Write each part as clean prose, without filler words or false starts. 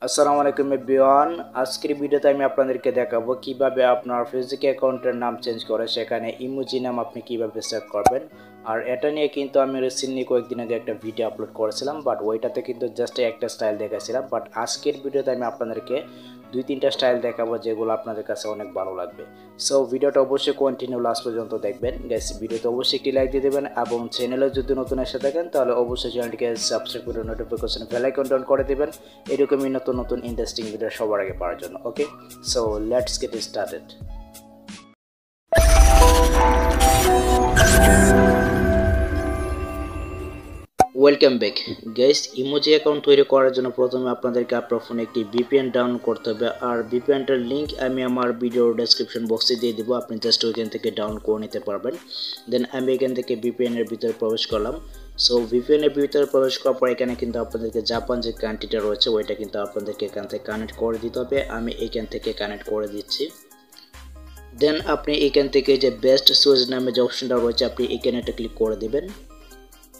আসসালামু আলাইকুম এভরিওয়ান। আজকের ভিডিওতে আমি আপনাদেরকে দেখাবো কিভাবে আপনার ফেসবুক অ্যাকাউন্টের নাম চেঞ্জ করে সেখানে ইমোজি নাম আপনি কিভাবে সেট করবেন। আর এটা নিয়ে কিন্তু আমি রিসেন্টলি কয়েকদিন আগে একটা ভিডিও আপলোড করেছিলাম, বাট ওইটাতে কিন্তু জাস্ট একটা স্টাইল দেখাছিলাম। বাট আজকের ভিডিওতে আমি আপনাদেরকে 2-3টা স্টাইল দেখাবো যেগুলো আপনাদের কাছে অনেক ভালো লাগবে। সো ভিডিওটা অবশ্যই কন্টিনিউ লাস্ট পর্যন্ত দেখবেন গাইস। ভিডিওতে অবশ্যই একটি লাইক দিয়ে দেবেন এবং চ্যানেলে যদি নতুন এসে থাকেন তাহলে অবশ্যই চ্যানেলটিকে সাবস্ক্রাইব করে নোটিফিকেশন বেল আইকন অন করে দিবেন এরকমই নতুন নতুন ইন্টারেস্টিং ভিডিও সবার আগে পাওয়ার জন্য। Okay, so let's get started. Welcome back guys. Emoji account তৈরি করার জন্য প্রথমে আপনাদেরকে আপনার ফোনে একটি ভিপিএন ডাউনলোড করতে হবে। আর ভিপিএনটার লিঙ্ক আমি আমার ভিডিওর ডেসক্রিপশন বক্সে দিয়ে দেবো, আপনি জাস্ট ওইখান থেকে ডাউনলোড করে নিতে পারবেন। দেন আমি এখান থেকে ভিপিএনের ভিতরে প্রবেশ করলাম। সো ভিপিএনের ভিতরে প্রবেশ করার পর এখানে কিন্তু আপনাদেরকে জাপান যে কান্ট্রিটা রয়েছে ওইটা কিন্তু আপনাদেরকে এখান থেকে কানেক্ট করে দিতে হবে। আমি এখান থেকে কানেক্ট করে দিচ্ছি। দেন আপনি এখান থেকে যে বেস্ট সুইচ নামে যে অপশনটা রয়েছে আপনি এখানে একটা ক্লিক করে দেবেন।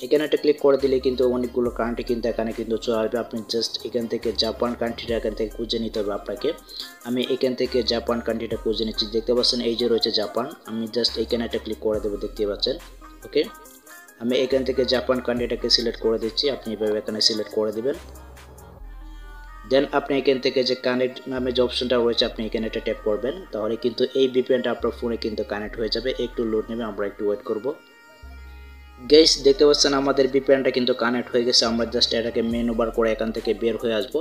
এখানে একটা ক্লিক করে দিলে কিন্তু অনেকগুলো কান্ট্রি কিন্তু এখানে কিন্তু চলে আসবে। আপনি জাস্ট এখান থেকে জাপান কান্ট্রিটা এখান থেকে খুঁজে নিতে হবে আপনাকে। আমি এখান থেকে জাপান কান্ট্রিটা খুঁজে নিচ্ছি। দেখতে পাচ্ছেন এই যে রয়েছে জাপান, আমি জাস্ট এখানে একটা ক্লিক করে দেবো, দেখতে পাচ্ছেন। ওকে, আমি এখান থেকে জাপান কান্ট্রিটাকে সিলেক্ট করে দিচ্ছি। আপনি এভাবে এখানে সিলেক্ট করে দিবেন। দেন আপনি এখান থেকে যে কানেক্ট নামে যে অপশনটা রয়েছে আপনি এখানে একটা ট্যাপ করবেন, তাহলে কিন্তু এই ভিপিএনটা আপনার ফোনে কিন্তু কানেক্ট হয়ে যাবে। একটু লোড নেবে, আমরা একটু ওয়েট করব। গাইস দেখতে পাচ্ছেন আমাদের ভিপিএনটা কিন্তু কানেক্ট হয়ে গেছে। আমরা জাস্ট এটাকে মেনু বার করে এখান থেকে বের হয়ে আসবো।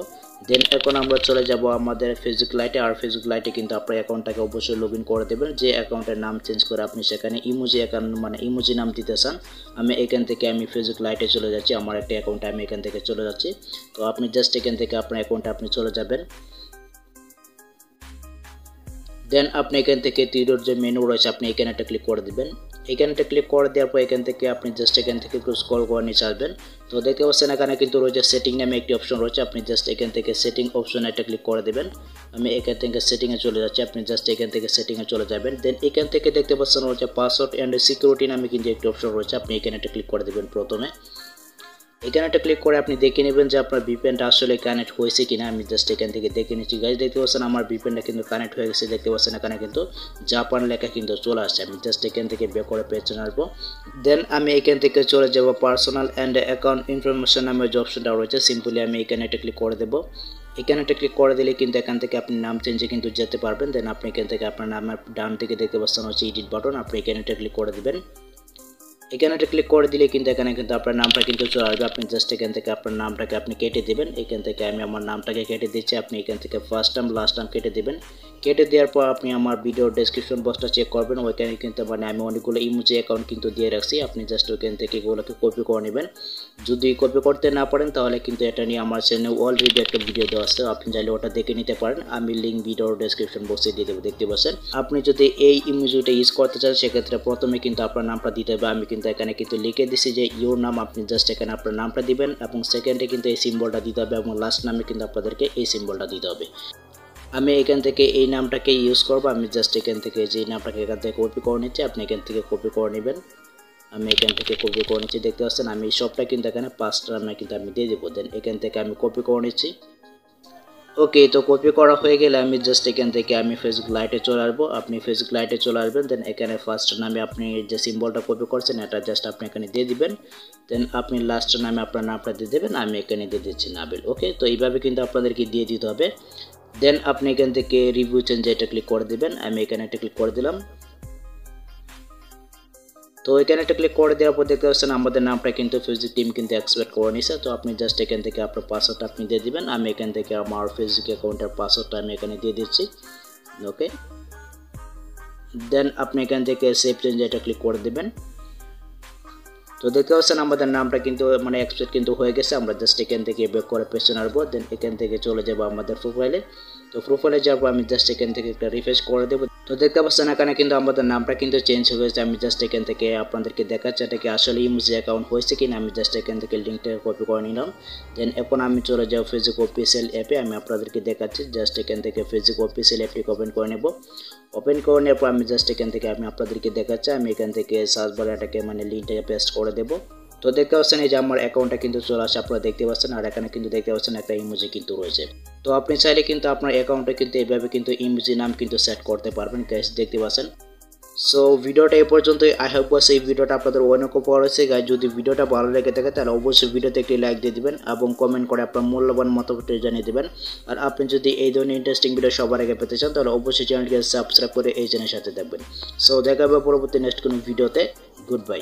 দেন এখন আমরা চলে যাব আমাদের ফেসবুক লাইটে। আর ফেসবুক লাইটে কিন্তু আপনার অ্যাকাউন্টটাকে অবশ্যই লগ ইন করে দেবেন। যে অ্যাকাউন্টের নাম চেঞ্জ করে আপনি সেখানে ইমোজি অ্যাকাউন্ট মানে ইমোজি নাম দিতে চান। আমি এখান থেকে ফেসবুক লাইটে চলে যাচ্ছি, আমার একটা অ্যাকাউন্টে আমি এখান থেকে চলে যাচ্ছি। তো আপনি জাস্ট এখান থেকে আপনার অ্যাকাউন্টে আপনি চলে যাবেন। দেন আপনি এখান থেকে তীরের যে মেনু রয়েছে আপনি এখানে একটা ক্লিক করে দিবেন। এখানটা ক্লিক করে দেওয়ার পর এখান থেকে আপনি জাস্ট এখান থেকে একটু স্ক্রল করে নিচে আসবেন। তো দেখতে পাচ্ছেন এখানে কিন্তু রয়েছে সেটিং নামে একটি অপশন রয়েছে, আপনি জাস্ট এখান থেকে সেটিং অপশনে একটা ক্লিক করে দেবেন। আমি এখান থেকে সেটিংয়ে চলে যাচ্ছি, আপনি জাস্ট এখান থেকে সেটিংয়ে চলে যাবেন। দেন এখান থেকে দেখতে পাচ্ছেন রয়েছে পাসওয়ার্ড অ্যান্ড সিকিউরিটি নামে কিন্তু একটি অপশন রয়েছে, আপনি এখানে একটা ক্লিক করে দেবেন। প্রথমে এখানে একটা ক্লিক করে আপনি দেখে নেবেন যে আপনার ভিপিএনটা আসলে কানেক্ট হয়েছে কিনা। আমি জাস্ট এখান থেকে দেখে নিচ্ছি। গাইস দেখতে পাচ্ছেন আমার ভিপিএনটা কিন্তু কানেক্ট হয়ে গেছে। দেখতে পাচ্ছেন এখানে কিন্তু জাপান লেখা কিন্তু চলে আসছে। আমি জাস্ট এখান থেকে বের করে পেছনে আসবো। দেন আমি এখান থেকে চলে যাব পার্সোনাল অ্যান্ড অ্যাকাউন্ট ইনফরমেশন নামের যে অপশনটা রয়েছে, সিম্পলি আমি এখানে একটা ক্লিক করে দেবো। এখানে একটা ক্লিক করে দিলে কিন্তু এখান থেকে আপনি নাম চেঞ্জে কিন্তু যেতে পারবেন। দেন আপনি এখান থেকে আপনার নামের ডান দিকে দেখতে পাচ্ছেন হচ্ছে এডিট বাটন, আপনি এখানে একটা ক্লিক করে দেবেন। এখানে একটা ক্লিক করে দিলে কিন্তু এখানে কিন্তু আপনার নামটা কিন্তু চলে আসবে। আপনি জাস্ট এখান থেকে আপনার নামটাকে আপনি কেটে দেবেন। এখান থেকে আমি আমার নামটাকে কেটে দিচ্ছি। আপনি এখান থেকে ফার্স্ট টাইম লাস্ট টাইম কেটে দেবেন। কেটে দেওয়ার পর আপনি আমার ভিডিওর ডেসক্রিপশন বক্সটা চেক করবেন। ওইখানে কিন্তু আমি অনেকগুলো ইমোজি অ্যাকাউন্ট কিন্তু দিয়ে রাখছি। আপনি জাস্ট ওইখান থেকে এগুলোকে কপি করে নেবেন। যদি কপি করতে না পারেন তাহলে কিন্তু এটা নিয়ে আমার চ্যানেলে অলরেডি একটা ভিডিও দেওয়া আছে, আপনি চাইলে ওটা দেখে নিতে পারেন। আমি লিঙ্ক ভিডিওর ডেসক্রিপশন বক্সে দিয়ে দেবো, দেখতে পাচ্ছেন। আপনি যদি এই ইমোজিটা ইউজ করতে চান সেক্ষেত্রে প্রথমে কিন্তু আপনার নামটা দিতে হবে। আমি কিন্তু এখানে কিন্তু লিখে দিছি যে ইউর নাম, আপনি জাস্ট এখানে আপনার নামটা দিবেন এবং সেকেন্ডে কিন্তু এই সিম্বলটা দিতে হবে এবং লাস্ট নামে কিন্তু আপনাদেরকে এই সিম্বলটা দিতে হবে। আমি এখান থেকে এই নামটাকে ইউজ করবো। আমি জাস্ট এখান থেকে যে নামটাকে এখান থেকে কপি করে নিচ্ছি, আপনি এখান থেকে কপি করে নেবেন। আমি এখান থেকে কপি করে নিচ্ছি, দেখতে পাচ্ছেন আমি সবটা কিন্তু এখানে 5টা নামে কিন্তু আমি দিয়ে দেবো। দেন এখান থেকে আমি কপি করে নিচ্ছি। ওকে, তো কপি করা হয়ে গেলে আমি জাস্ট এখান থেকে আমি ফেসবুক লাইটে চলে আসবো। আপনি ফেসবুক লাইটে চলে আসবেন। দেন এখানে ফার্স্ট নামে আপনি যে সিম্বলটা কপি করছেন এটা জাস্ট আপনি এখানে দিয়ে দিবেন। দেন আপনি লাস্ট নামে আপনার নামটা দিয়ে দেবেন। আমি এখানে দিয়ে দিচ্ছি নাবিল। ওকে, তো এইভাবে কিন্তু আপনাদেরকে দিয়ে দিতে হবে। দেন আপনি এখান থেকে রিভিউ চেঞ্জ এটা ক্লিক করে দিবেন। আমি এখানে একটা ক্লিক করে দিলাম। তো এখানে একটা ক্লিক করে দেওয়ার পর দেখতে পাচ্ছেন আমাদের নামটা কিন্তু ফেসবুক টিম কিন্তু এক্সপেক্ট করে নিছে। তো আপনি জাস্ট এখান থেকে আপনার পাসওয়ার্ডটা আপনি দিয়ে দিবেন। আমি এখান থেকে আমার ফেসবুক অ্যাকাউন্টের পাসওয়ার্ডটা আমি এখানে দিয়ে দিচ্ছি। ওকে, দেন আপনি এখান থেকে সেভ চেঞ্জ এটা ক্লিক করে দিবেন। তো দেখতে পাচ্ছেন আমাদের নামটা কিন্তু এক্সপেক্ট কিন্তু হয়ে গেছে। আমরা জাস্ট এখান থেকে ব্যাক করে পেছনে আসবো। দেন এখান থেকে চলে যাবো আমাদের প্রোফাইলে। তো প্রোফাইলে যাবো, আমি জাস্ট এখান থেকে একটা রিফ্রেশ করে দেবো। তো দেখতে পাচ্ছেন এখানে কিন্তু আমাদের নামটা কিন্তু চেঞ্জ হয়ে গেছে। আমি জাস্ট এখান থেকে আপনাদেরকে দেখাচ্ছি এটা কি আসলে ইমোজি অ্যাকাউন্ট হয়েছে কিনা। আমি জাস্ট এখান থেকে লিঙ্কটা কপি করে নিলাম। দেন এখন আমি চলে যাবো ফেসবুক অফিসিয়াল অ্যাপে। আমি আপনাদেরকে দেখাচ্ছি, জাস্ট এখান থেকে ফেসবুক অফিসিয়াল অ্যাপটি ওপেন করে নেব। ওপেন করে নেওয়ার পর আমি জাস্ট এখান থেকে আমি আপনাদেরকে দেখাচ্ছি। আমি এখান থেকে সার্চ বারে এটাকে লিঙ্কটাকে পেস্ট করে দেবো। তো দেখতে পাচ্ছেন এই যে আমার অ্যাকাউন্টটা কিন্তু চলে আসে, আপনারা দেখতে পাচ্ছেন। আর এখানে কিন্তু দেখতে পাচ্ছেন একটা ইমোজি কিন্তু রয়েছে। তো আপনি চাইলে কিন্তু আপনার অ্যাকাউন্টে কিন্তু এইভাবে কিন্তু ইমোজি নাম কিন্তু সেট করতে পারবেন গাইস, দেখতে পাচ্ছেন। সো ভিডিওটা এই পর্যন্তই। আই হোপ এই ভিডিওটা আপনাদের অনেক উপকার হয়েছে গাইস। যদি ভিডিওটা ভালো লেগে থাকে তাহলে অবশ্যই ভিডিওতে একটি লাইক দিয়ে দিবেন এবং কমেন্ট করে আপনার মূল্যবান মতামতটি জানিয়ে দিবেন। আর আপনি যদি এই ধরনের ইন্টারেস্টিং ভিডিও সবার আগে পেতে চান তাহলে অবশ্যই চ্যানেলটিকে সাবস্ক্রাইব করে এই চ্যানেলের সাথে থাকবেন। সো দেখা হবে পরবর্তী নেক্সট কোনো ভিডিওতে। Good bye.